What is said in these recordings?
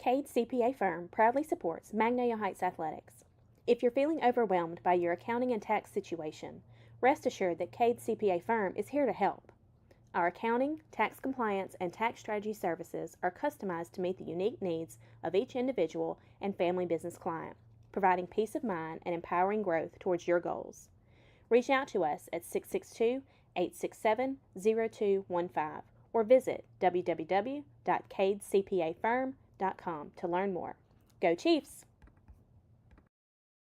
Cade CPA firm proudly supports Magnolia Heights Athletics. If you're feeling overwhelmed by your accounting and tax situation, rest assured that Cade CPA firm is here to help. Our accounting, tax compliance, and tax strategy services are customized to meet the unique needs of each individual and family business client, providing peace of mind and empowering growth towards your goals. Reach out to us at 662-867-0215 or visit www.cadecpafirm.com to learn more. Go Chiefs!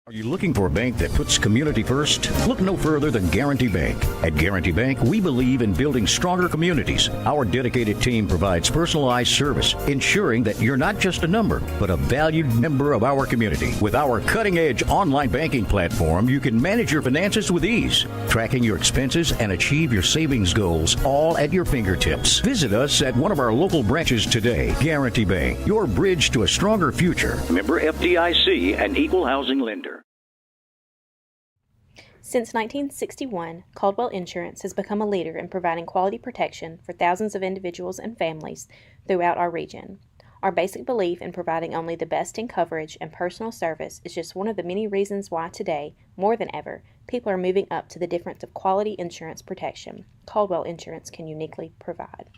Are you looking for a bank that puts community first? Look no further than Guarantee Bank. At Guarantee Bank, we believe in building stronger communities. Our dedicated team provides personalized service, ensuring that you're not just a number, but a valued member of our community. With our cutting-edge online banking platform, you can manage your finances with ease, tracking your expenses and achieve your savings goals all at your fingertips. Visit us at one of our local branches today. Guarantee Bank, your bridge to a stronger future. Member FDIC, an equal housing lender. Since 1961, Caldwell Insurance has become a leader in providing quality protection for thousands of individuals and families throughout our region. Our basic belief in providing only the best in coverage and personal service is just one of the many reasons why today, more than ever, people are moving up to the difference of quality insurance protection Caldwell Insurance can uniquely provide.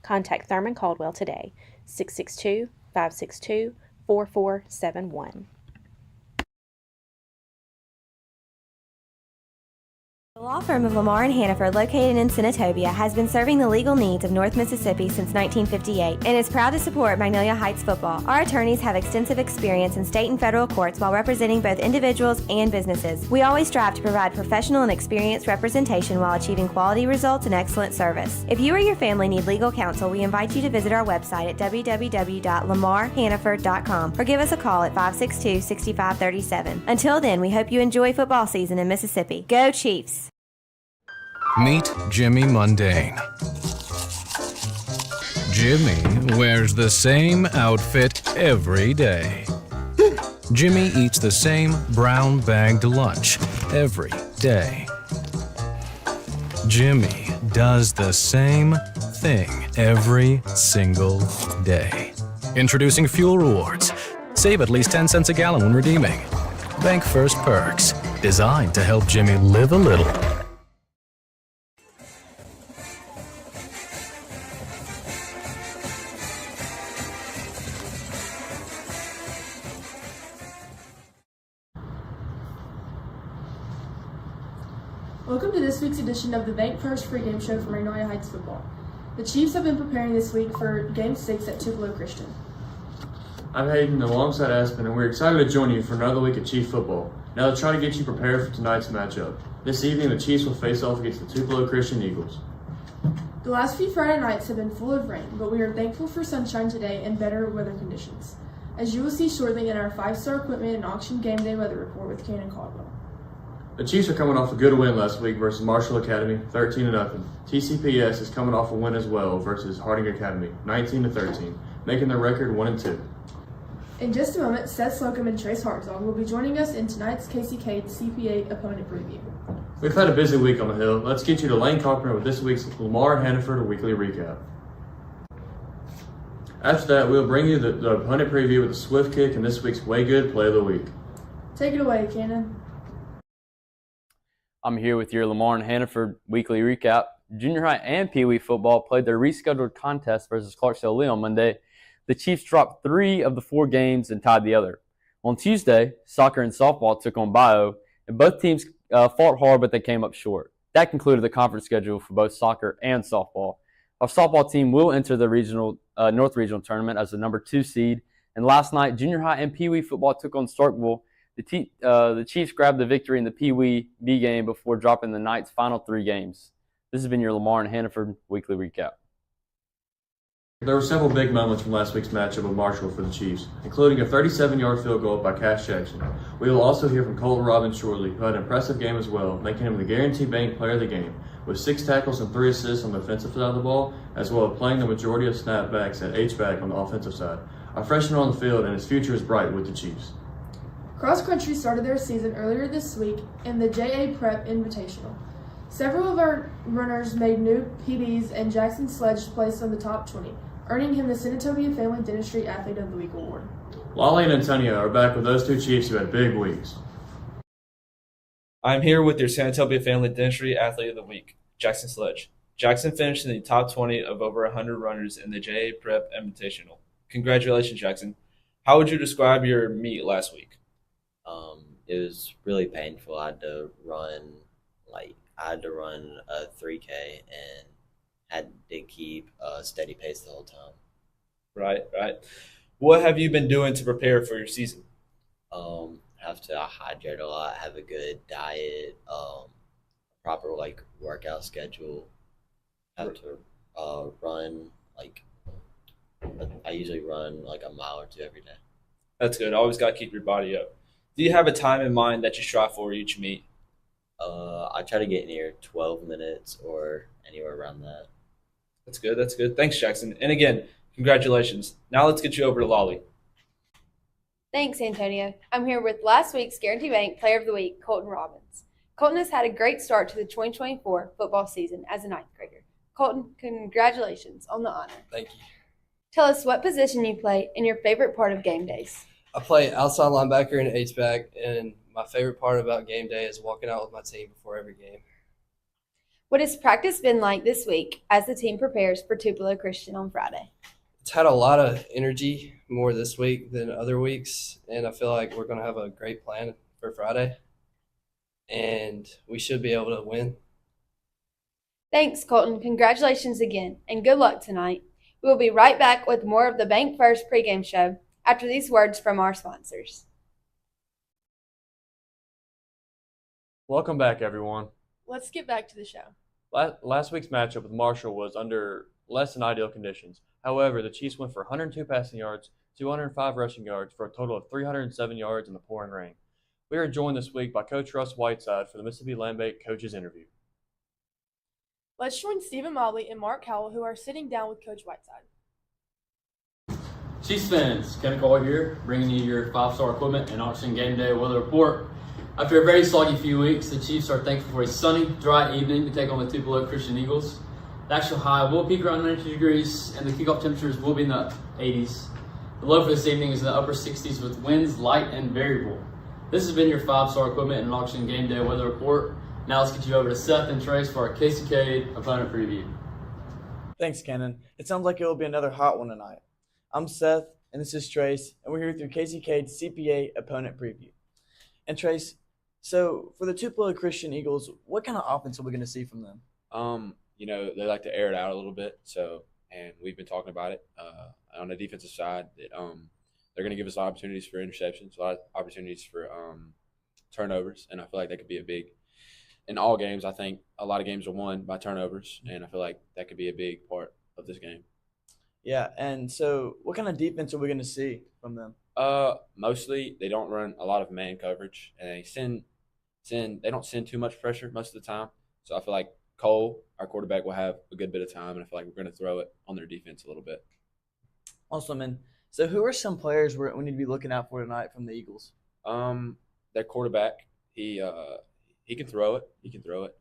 Contact Thurman Caldwell today, 662-562-4471. The law firm of Lamar and Hannaford, located in Senatobia, has been serving the legal needs of North Mississippi since 1958 and is proud to support Magnolia Heights football. Our attorneys have extensive experience in state and federal courts while representing both individuals and businesses. We always strive to provide professional and experienced representation while achieving quality results and excellent service. If you or your family need legal counsel, we invite you to visit our website at www.lamarhannaford.com or give us a call at 562-6537. Until then, we hope you enjoy football season in Mississippi. Go Chiefs! Meet Jimmy Mundane. Jimmy wears the same outfit every day. Jimmy eats the same brown bagged lunch every day. Jimmy does the same thing every single day. Introducing Fuel Rewards. Save at least 10 cents a gallon when redeeming. Bank First Perks, designed to help Jimmy live a little. Welcome to this week's edition of the Bank First pregame show for Magnolia Heights football. The Chiefs have been preparing this week for Game 6 at Tupelo Christian. I'm Hayden alongside Aspen, and we're excited to join you for another week of Chief football. Now to try to get you prepared for tonight's matchup. This evening, the Chiefs will face off against the Tupelo Christian Eagles. The last few Friday nights have been full of rain, but we are thankful for sunshine today and better weather conditions, as you will see shortly in our 5-star equipment and auction game day weather report with Cannon Caldwell. The Chiefs are coming off a good win last week versus Marshall Academy, 13-0. TCPS is coming off a win as well versus Harding Academy, 19-13, making their record 1-2. In just a moment, Seth Slocum and Trace Hartzog will be joining us in tonight's Casey Cade CPA opponent preview. We've had a busy week on the Hill. Let's get you to Lane Carpenter with this week's Lamar and Hannaford weekly recap. After that, we'll bring you the opponent preview with a swift kick and this week's Way Good Play of the Week. Take it away, Cannon. I'm here with your Lamar and Hannaford weekly recap. Junior high and Pee Wee football played their rescheduled contest versus Clarksdale Lee on Monday. The Chiefs dropped 3 of the 4 games and tied the other. On Tuesday, soccer and softball took on Bio, and both teams fought hard, but they came up short. That concluded the conference schedule for both soccer and softball. Our softball team will enter the North Regional tournament as the number 2 seed. And last night, junior high and Pee Wee football took on Starkville. The Chiefs grabbed the victory in the Pee Wee B game before dropping the night's final 3 games. This has been your Lamar and Hannaford weekly recap. There were several big moments from last week's matchup with Marshall for the Chiefs, including a 37-yard field goal by Cash Jackson. We will also hear from Cole Robbins shortly, who had an impressive game as well, making him the Guarantee Bank player of the game, with 6 tackles and 3 assists on the offensive side of the ball, as well as playing the majority of snapbacks at H-back on the offensive side. Our freshman on the field, and his future is bright with the Chiefs. Cross country started their season earlier this week in the JA Prep Invitational. Several of our runners made new PBs and Jackson Sledge placed on the top 20. earning him the Senatobia Family Dentistry Athlete of the Week award. Lolly and Antonio are back with those two Chiefs who had big weeks. I'm here with your Senatobia Family Dentistry Athlete of the Week, Jackson Sledge. Jackson finished in the top 20 of over 100 runners in the JA Prep Invitational. Congratulations, Jackson. How would you describe your meet last week? It was really painful. I had to run a 3K and had to keep a steady pace the whole time. Right. What have you been doing to prepare for your season? Have to hydrate a lot, have a good diet, proper workout schedule. Have to run I usually run a mile or two every day. That's good. Always got to keep your body up. Do you have a time in mind that you strive for each meet? I try to get near 12 minutes or anywhere around that. That's good. Thanks, Jackson. And again, congratulations. Now let's get you over to Lolly. Thanks, Antonio. I'm here with last week's Guarantee Bank Player of the Week, Colton Robbins. Colton has had a great start to the 2024 football season as a ninth grader. Colton, congratulations on the honor. Thank you. Tell us what position you play and your favorite part of game days. I play outside linebacker and H-back, and my favorite part about game day is walking out with my team before every game. What has practice been like this week as the team prepares for Tupelo Christian on Friday? It's had a lot of energy more this week than other weeks, and I feel like we're going to have a great plan for Friday, and we should be able to win. Thanks, Colton. Congratulations again, and good luck tonight. We will be right back with more of the Bank First pregame show after these words from our sponsors. Welcome back, everyone. Let's get back to the show. Last week's matchup with Marshall was under less than ideal conditions. However, the Chiefs went for 102 passing yards, 205 rushing yards for a total of 307 yards in the pouring rain. We are joined this week by Coach Russ Whiteside for the Mississippi Land Bank Coaches Interview. Let's join Stephen Mobley and Mark Howell, who are sitting down with Coach Whiteside. Chiefs fans, Kevin Cole here, bringing you your 5-star equipment and auction game day weather report. After a very soggy few weeks, the Chiefs are thankful for a sunny, dry evening to take on the Tupelo Christian Eagles. The actual high will peak around 90 degrees, and the kickoff temperatures will be in the 80s. The low for this evening is in the upper 60s with winds light and variable. This has been your 5-star equipment and auction game day weather report. Now let's get you over to Seth and Trace for our KCK opponent preview. Thanks, Cannon. It sounds like it will be another hot one tonight. I'm Seth, and this is Trace, and we're here with your KCK CPA opponent preview. And Trace, so for the Tupelo Christian Eagles, what kind of offense are we going to see from them? They like to air it out a little bit. And we've been talking about it on the defensive side that they're going to give us opportunities for interceptions, a lot of opportunities for turnovers, and I feel like that could be a big. In all games, I think a lot of games are won by turnovers, and I feel like that could be a big part of this game. Yeah, and so what kind of defense are we going to see from them? Mostly they don't run a lot of man coverage, and they don't send too much pressure most of the time. So I feel like Cole, our quarterback, will have a good bit of time, and I feel like we're going to throw it on their defense a little bit. Awesome. And so who are some players we need to be looking out for tonight from the Eagles? Their quarterback, he can throw it. He can throw it.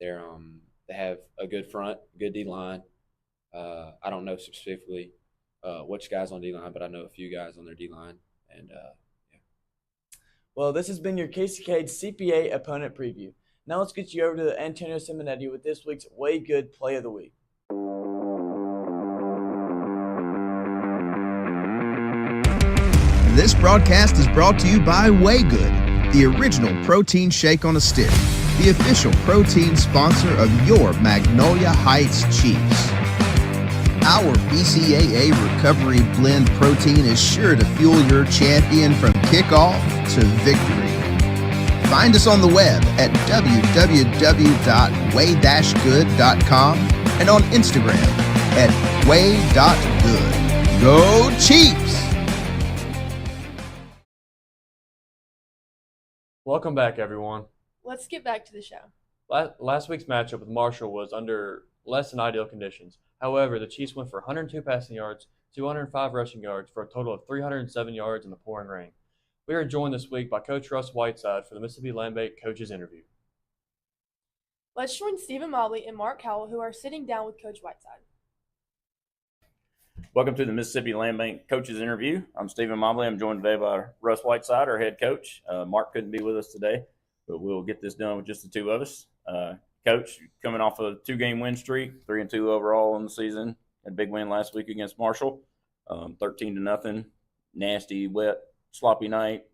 They have a good front, good D line. I don't know specifically which guys on D line, but I know a few guys on their D line. And yeah. Well, this has been your KCK CPA opponent preview. Now let's get you over to Antonio Simonetti with this week's Way Good Play of the Week. This broadcast is brought to you by Way Good, the original protein shake on a stick, the official protein sponsor of your Magnolia Heights Chiefs. Our BCAA Recovery Blend protein is sure to fuel your champion from kickoff to victory. Find us on the web at www.way-good.com and on Instagram at way.good. Go Chiefs! Welcome back, everyone. Let's get back to the show. Last week's matchup with Marshall was under less than ideal conditions. However, the Chiefs went for 102 passing yards, 205 rushing yards for a total of 307 yards in the pouring rain. We are joined this week by Coach Russ Whiteside for the Mississippi Land Bank Coaches Interview. Let's join Stephen Mobley and Mark Howell, who are sitting down with Coach Whiteside. Welcome to the Mississippi Land Bank Coaches Interview. I'm Stephen Mobley. I'm joined today by Russ Whiteside, our head coach. Mark couldn't be with us today, but we'll get this done with just the two of us. Coach, coming off a 2-game win streak, 3-2 overall in the season. Had a big win last week against Marshall, 13-0. Nasty, wet, sloppy night.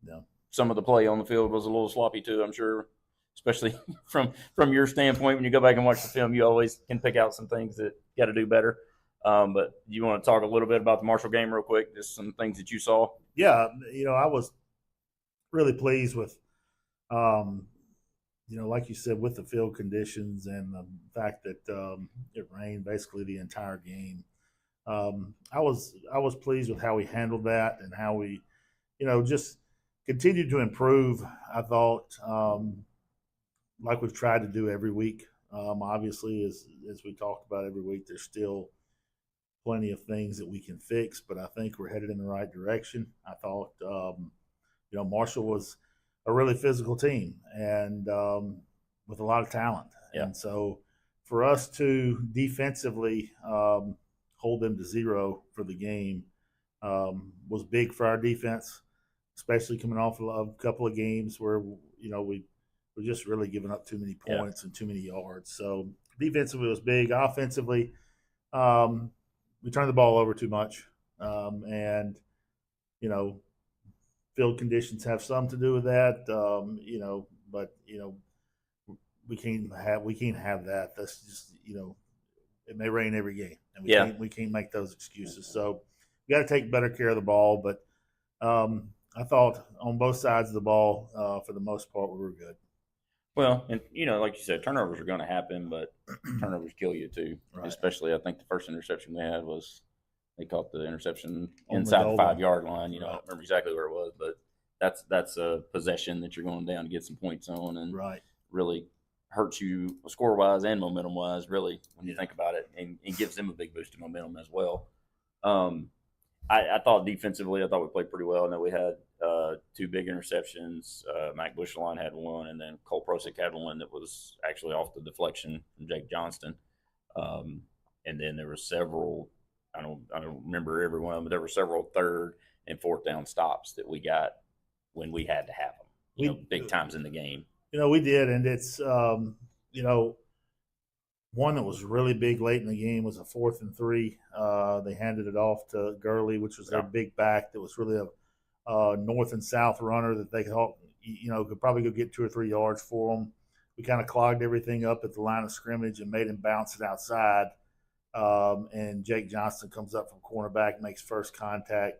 Yeah. Some of the play on the field was a little sloppy too, I'm sure, especially from your standpoint. When you go back and watch the film, you always can pick out some things that you got to do better. But you want to talk a little bit about the Marshall game real quick, just some things that you saw? Yeah, I was really pleased with, like you said, with the field conditions and the fact that it rained basically the entire game. I was pleased with how we handled that and how we, just continued to improve. I thought, like we've tried to do every week. Obviously, as we talked about every week, there's still plenty of things that we can fix, but I think we're headed in the right direction. I thought, Marshall was a really physical team and with a lot of talent. Yeah. And so for us to defensively hold them to 0 for the game was big for our defense, especially coming off of a couple of games where, we were just really giving up too many points and too many yards. So defensively was big. Offensively, we turned the ball over too much, and field conditions have some to do with that. But we can't have that. That's just it may rain every game, and we can't make those excuses. So we got to take better care of the ball. But I thought on both sides of the ball, for the most part, we were good. Well, and like you said, turnovers are going to happen, but turnovers kill you too. Right. Especially, I think the first interception they had was they caught the interception inside the 5-yard line. I don't remember exactly where it was, but that's a possession that you're going down to get some points on, and really hurts you score wise and momentum wise. Really, when you think about it, and it gives them a big boost in momentum as well. I thought defensively, we played pretty well. I know we had 2 big interceptions. Mac Bushline had one, and then Cole Prosick had one that was actually off the deflection from Jake Johnston. And then there were several. I don't remember every one of them, but there were several 3rd and 4th down stops that we got when we had to have them. Big times in the game. We did, and it's one that was really big late in the game was a 4th and 3. They handed it off to Gurley, which was their big back. That was really a north and south runner that they thought, could probably go get 2 or 3 yards for them. We kind of clogged everything up at the line of scrimmage and made him bounce it outside. And Jake Johnston comes up from cornerback, makes first contact.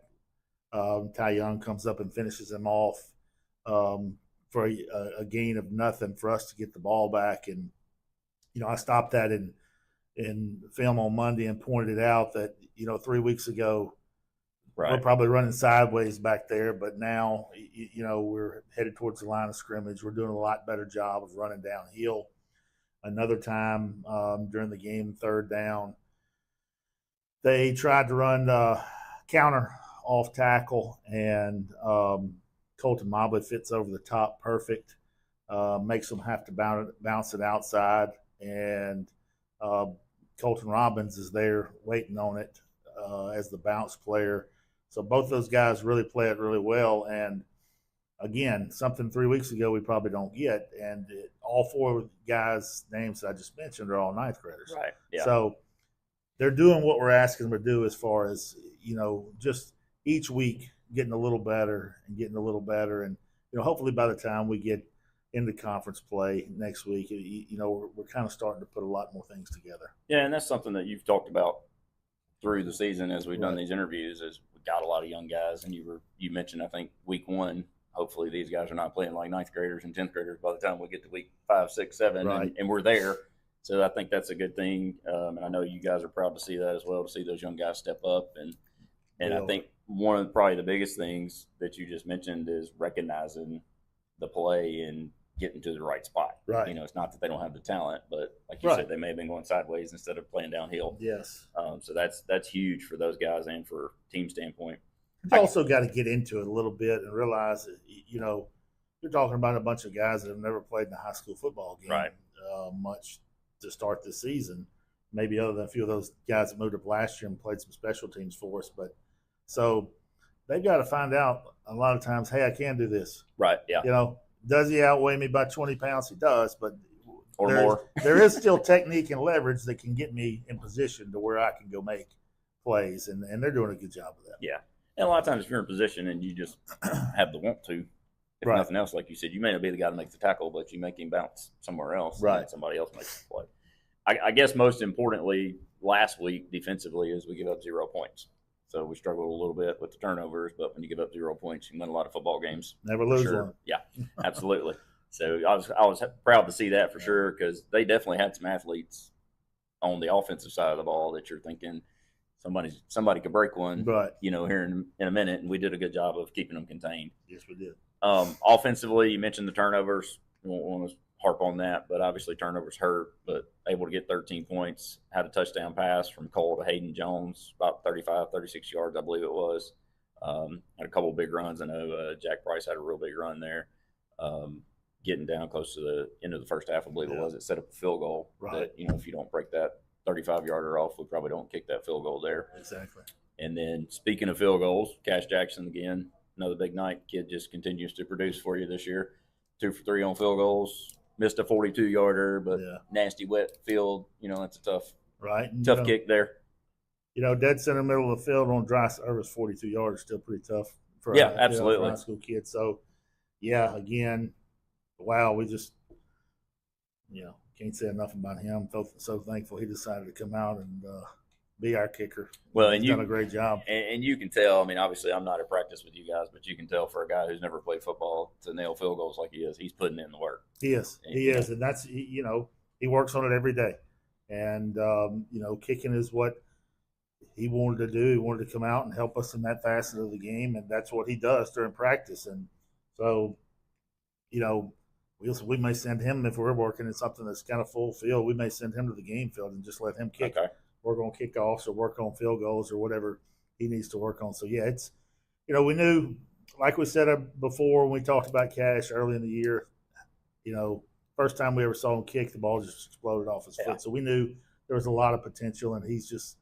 Ty Young comes up and finishes him off for a gain of nothing for us to get the ball back. And I stopped that in film on Monday and pointed out that 3 weeks ago we're probably running sideways back there, but now we're headed towards the line of scrimmage. We're doing a lot better job of running downhill. Another time during the game, 3rd down, they tried to run counter off tackle, and Colton Mobley fits over the top perfect, makes them have to bounce it outside. And Colton Robbins is there waiting on it as the bounce player. So both those guys really play it really well. And again, something 3 weeks ago we probably don't get. And all 4 guys' names that I just mentioned are all 9th graders. Right. Yeah. So they're doing what we're asking them to do as far as, just each week getting a little better and getting a little better. And, hopefully by the time we get into conference play next week, we're kind of starting to put a lot more things together. Yeah, and that's something that you've talked about through the season as we've done these interviews. Is we got a lot of young guys, and you mentioned I think week 1. Hopefully these guys are not playing like 9th graders and 10th graders by the time we get to week 5, 6, 7, and we're there. So I think that's a good thing, and I know you guys are proud to see that as well, to see those young guys step up. And I think one of probably the biggest things that you just mentioned is recognizing the play and getting to the right spot. Right. It's not that they don't have the talent, but like you said, they may have been going sideways instead of playing downhill. Yes. So that's huge for those guys and for team standpoint. You also got to get into it a little bit and realize that, you're talking about a bunch of guys that have never played in a high school football game much to start the season. maybe other than a few of those guys that moved up last year and played some special teams for us. But so they've got to find out a lot of times, hey, I can do this. Right. Yeah. Does he outweigh me by 20 pounds? He does, but or more. There is still technique and leverage that can get me in position to where I can go make plays, and they're doing a good job of that. Yeah. And a lot of times if you're in position and you just have the want to, if nothing else, like you said, you may not be the guy to make the tackle, but you make him bounce somewhere else. Right. And somebody else makes the play. I guess most importantly, last week defensively is we give up 0 points. So we struggled a little bit with the turnovers, but when you give up 0 points, you win a lot of football games. Never lose one. Yeah, absolutely. So I was proud to see that for sure, because they definitely had some athletes on the offensive side of the ball that you're thinking somebody could break one, right? Here in a minute, and we did a good job of keeping them contained. Yes, we did. Offensively, you mentioned the turnovers. We won't want to harp on that, but obviously turnovers hurt. But able to get 13 points, had a touchdown pass from Cole to Hayden Jones, about 35, 36 yards, I believe it was. Had a couple of big runs. I know Jack Price had a real big run there. Getting down close to the end of the first half, I believe it was. It set up a field goal. Right. That, if you don't break that 35-yarder off, we probably don't kick that field goal there. Exactly. And then speaking of field goals, Cash Jackson again, another big night. Kid just continues to produce for you this year. 2 for 3 on field goals. Missed a 42-yarder, but nasty wet field. That's a tough kick there. Dead center middle of the field on dry service, 42 yards, still pretty tough for absolutely. For a high school kid. So, again, wow, we just can't say enough about him. So thankful he decided to come out and be our kicker. Well, he's done a great job. And you can tell, obviously I'm not at practice with you guys, but you can tell for a guy who's never played football to nail field goals like he is, he's putting in the work. He is. And that's, he works on it every day. And, kicking is what he wanted to do. He wanted to come out and help us in that facet of the game, and that's what he does during practice. And so, we may send him, if we're working in something that's kind of full field, we may send him to the game field and just let him kick. Okay. Work on kickoffs or work on field goals or whatever he needs to work on. So, it's, we knew, like we said before when we talked about Cash early in the year, first time we ever saw him kick, the ball just exploded off his foot. So we knew there was a lot of potential, and he's just,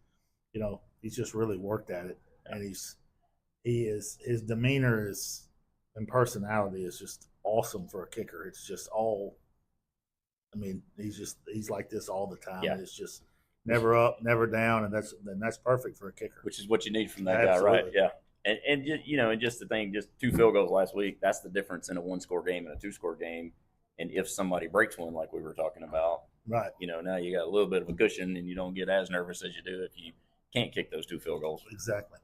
he's just really worked at it. And his demeanor and personality is just awesome for a kicker. It's just he's like this all the time. Yeah. It's just never up, never down, and that's perfect for a kicker. Which is what you need from that guy, right? Yeah. And just the thing, just 2 field goals last week, that's the difference in a 1-score game and a 2-score game. And if somebody breaks one like we were talking about, right? Now you got a little bit of a cushion, and you don't get as nervous as you do if you can't kick those 2 field goals. Exactly.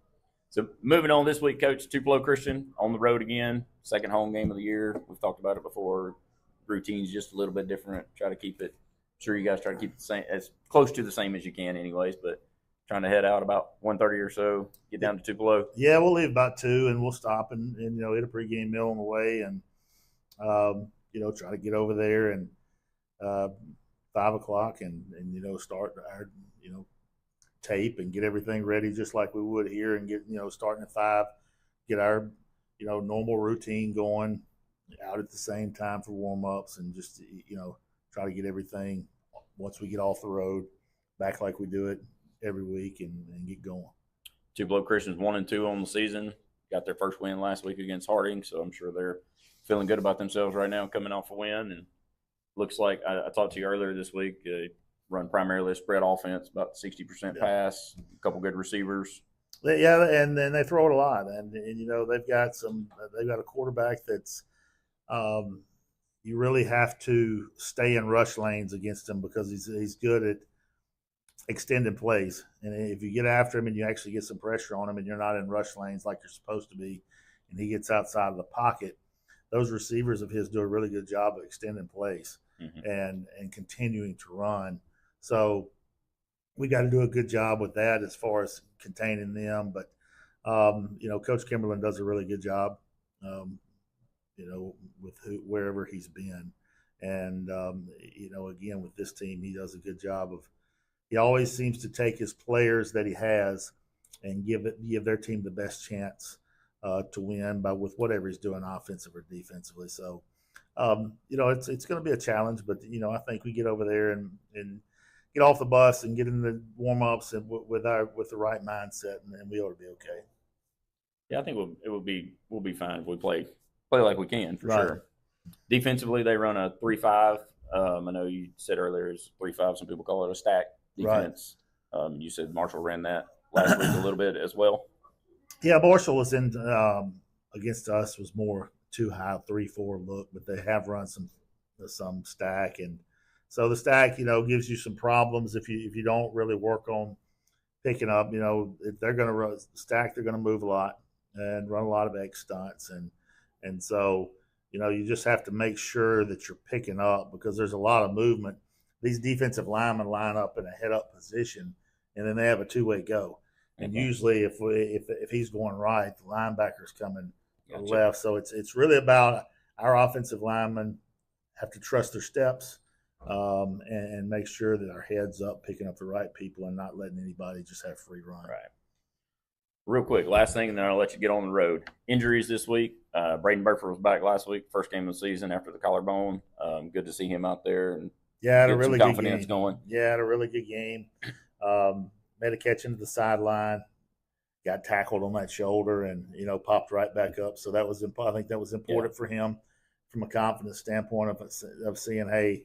So moving on this week, Coach, Tupelo Christian on the road again, second home game of the year. We've talked about it before. Routine's just a little bit different. Try to keep it. Sure, you guys try to keep it the same, as close to the same as you can, anyways. But trying to head out about 1:30 or so, get down to Tupelo. Yeah, we'll leave about 2, and we'll stop and eat a pregame meal on the way, and try to get over there and 5 o'clock and start our tape and get everything ready just like we would here, and get starting at 5, get our normal routine going, out at the same time for warm-ups, and just try to get everything once we get off the road back like we do it every week and get going. Tupelo Christian's 1-2 on the season. Got their first win last week against Harding, so I'm sure they're feeling good about themselves right now, coming off a win. And looks like I talked to you earlier this week. Run primarily a spread offense, about 60% pass, a couple good receivers. Yeah, and then they throw it a lot, and they've got a quarterback that's you really have to stay in rush lanes against him because he's good at extended plays. And if you get after him and you actually get some pressure on him and you're not in rush lanes like you're supposed to be, and he gets outside of the pocket, those receivers of his do a really good job of extending plays and continuing to run. So we got to do a good job with that as far as containing them. But, Coach Kimberlin does a really good job, with wherever he's been. And, again, with this team, he does a good job he always seems to take his players that he has and give their team the best chance to win with whatever he's doing, offensive or defensively. So, it's going to be a challenge, but I think we get over there and get off the bus and get in the warm ups and with the right mindset, and we ought to be okay. Yeah, I think we'll be fine if we play like we can for Right. sure. Defensively, they run a 3-5. I know you said earlier it's 3-5. Some people call it a stack defense. Right. You said Marshall ran that last week a little bit as well. Yeah, Marshall was in against us was more too high 3-4 look, but they have run some stack, and so the stack gives you some problems if you don't really work on picking up. If they're going to run stack, they're going to move a lot and run a lot of X stunts, and so you just have to make sure that you're picking up because there's a lot of movement. These defensive linemen line up in a head up position, and then they have a two-way go. And usually, if he's going right, the linebacker's coming left. So it's really about our offensive linemen have to trust their steps and make sure that our head's up, picking up the right people, and not letting anybody just have free run. Right. Real quick, last thing, and then I'll let you get on the road. Injuries this week. Braden Burford was back last week, first game of the season after the collarbone. Good to see him out there and had a really good game. Going. Yeah, had a really good game. Made a catch into the sideline, got tackled on that shoulder, and popped right back up. So that was I think that was important for him from a confidence standpoint of seeing, hey,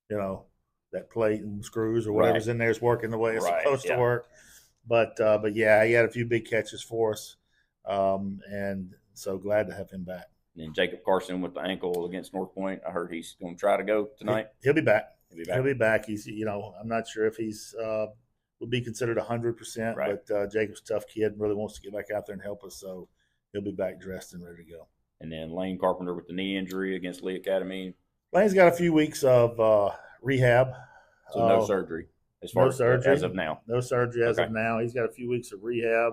that plate and screws or whatever's in there is working the way it's supposed to work. But yeah, he had a few big catches for us, and so glad to have him back. And Jacob Carson with the ankle against North Point. I heard he's going to try to go tonight. He'll be back. He'll be back. He's I'm not sure if he's would be considered 100%, but Jacob's a tough kid and really wants to get back out there and help us, so he'll be back dressed and ready to go. And then Lane Carpenter with the knee injury against Lee Academy. Lane's got a few weeks of rehab. So no surgery. As of now. No surgery as of now. He's got a few weeks of rehab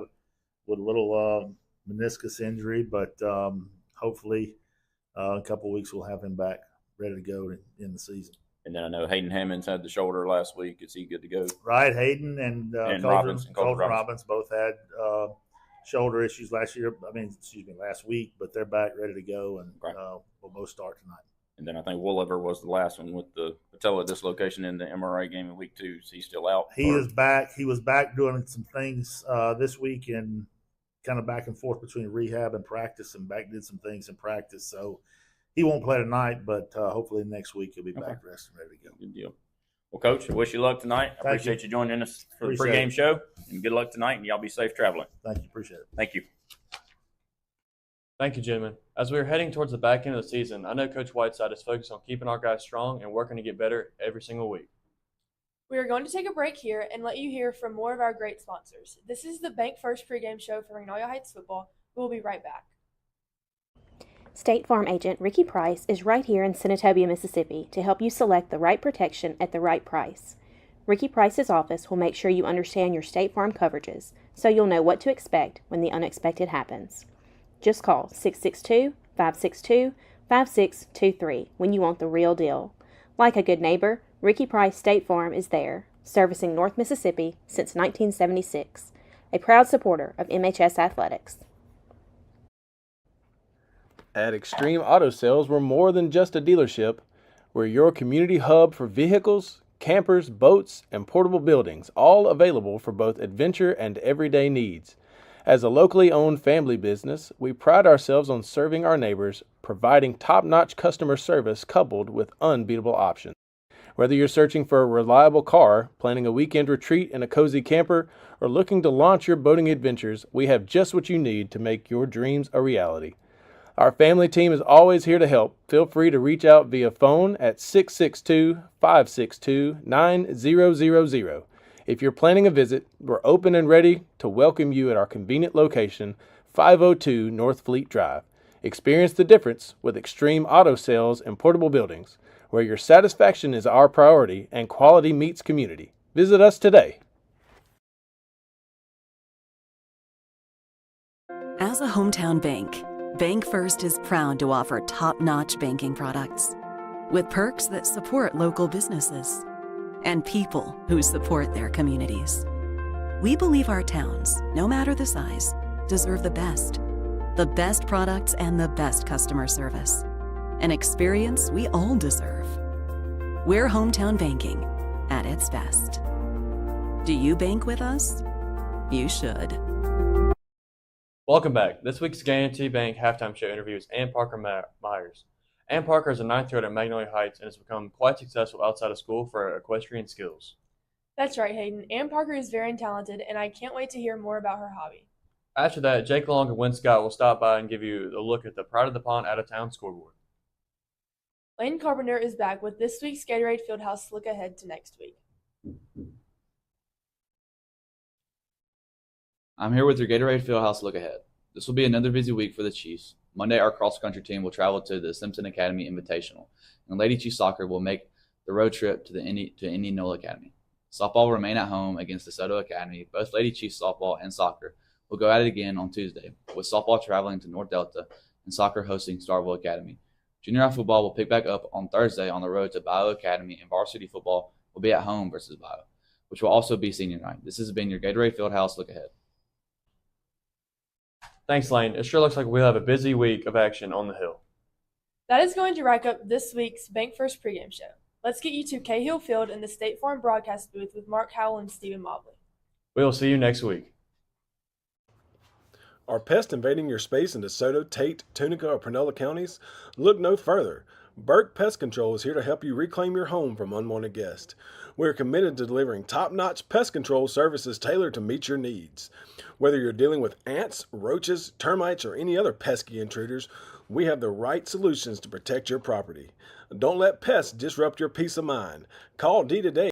with a little meniscus injury, but hopefully a couple of weeks we'll have him back ready to go in the season. And then I know Hayden Hammonds had the shoulder last week. Is he good to go? Right, Hayden and Colton Robbins both had shoulder issues last week, but they're back ready to go, and we'll both start tonight. And then I think Wooliver was the last one with the patella dislocation in the MRA game in week 2. Is he still out? He is back. He was back doing some things this week and kind of back and forth between rehab and practice, and did some things in practice. So he won't play tonight, but hopefully next week he'll be back rested and ready to go. Good deal. Well, Coach, I wish you luck tonight. I appreciate you joining us for the pregame show. And good luck tonight, and y'all be safe traveling. Thank you. Appreciate it. Thank you. Thank you, gentlemen. As we are heading towards the back end of the season, I know Coach Whiteside is focused on keeping our guys strong and working to get better every single week. We are going to take a break here and let you hear from more of our great sponsors. This is the Bank First pregame show for Magnolia Heights football. We will be right back. State Farm agent Ricky Price is right here in Senatobia, Mississippi to help you select the right protection at the right price. Ricky Price's office will make sure you understand your State Farm coverages so you'll know what to expect when the unexpected happens. Just call 662-562-5623 when you want the real deal. Like a good neighbor, Ricky Price State Farm is there, servicing North Mississippi since 1976, a proud supporter of MHS Athletics. At Extreme Auto Sales, we're more than just a dealership. We're your community hub for vehicles, campers, boats, and portable buildings, all available for both adventure and everyday needs. As a locally owned family business, we pride ourselves on serving our neighbors, providing top-notch customer service coupled with unbeatable options. Whether you're searching for a reliable car, planning a weekend retreat in a cozy camper, or looking to launch your boating adventures, we have just what you need to make your dreams a reality. Our family team is always here to help. Feel free to reach out via phone at 662-562-9000. If you're planning a visit, we're open and ready to welcome you at our convenient location, 502 North Fleet Drive. Experience the difference with Extreme Auto Sales and Portable Buildings, where your satisfaction is our priority and quality meets community. Visit us today. As a hometown bank, Bank First is proud to offer top-notch banking products with perks that support local businesses and people who support their communities. We believe our towns, no matter the size, deserve the best products and the best customer service, an experience we all deserve. We're hometown banking, at its best. Do you bank with us? You should. Welcome back. This week's Guarantee Bank halftime show interview is Ann Parker Myers. Ann Parker is a ninth grader at Magnolia Heights and has become quite successful outside of school for her equestrian skills. That's right, Hayden. Ann Parker is very talented, and I can't wait to hear more about her hobby. After that, Jake Long and Wynn Scott will stop by and give you a look at the Pride of the Pond out-of-town scoreboard. Lane Carpenter is back with this week's Gatorade Fieldhouse look ahead to next week. I'm here with your Gatorade Fieldhouse look ahead. This will be another busy week for the Chiefs. Monday, our cross-country team will travel to the Simpson Academy Invitational, and Lady Chief Soccer will make the road trip to Indianola Academy. Softball will remain at home against DeSoto Academy. Both Lady Chiefs softball and soccer will go at it again on Tuesday, with softball traveling to North Delta and soccer hosting Starville Academy. Junior high football will pick back up on Thursday on the road to Bio Academy, and varsity football will be at home versus Bio, which will also be senior night. This has been your Gatorade Fieldhouse look ahead. Thanks, Lane. It sure looks like we'll have a busy week of action on the Hill. That is going to wrap up this week's Bank First pregame show. Let's get you to Cahill Field in the State Farm broadcast booth with Mark Howell and Stephen Mobley. We will see you next week. Are pests invading your space in DeSoto, Tate, Tunica, or Panola counties? Look no further. Burke Pest Control is here to help you reclaim your home from unwanted guests. We are committed to delivering top-notch pest control services tailored to meet your needs. Whether you're dealing with ants, roaches, termites, or any other pesky intruders, we have the right solutions to protect your property. Don't let pests disrupt your peace of mind. Call D today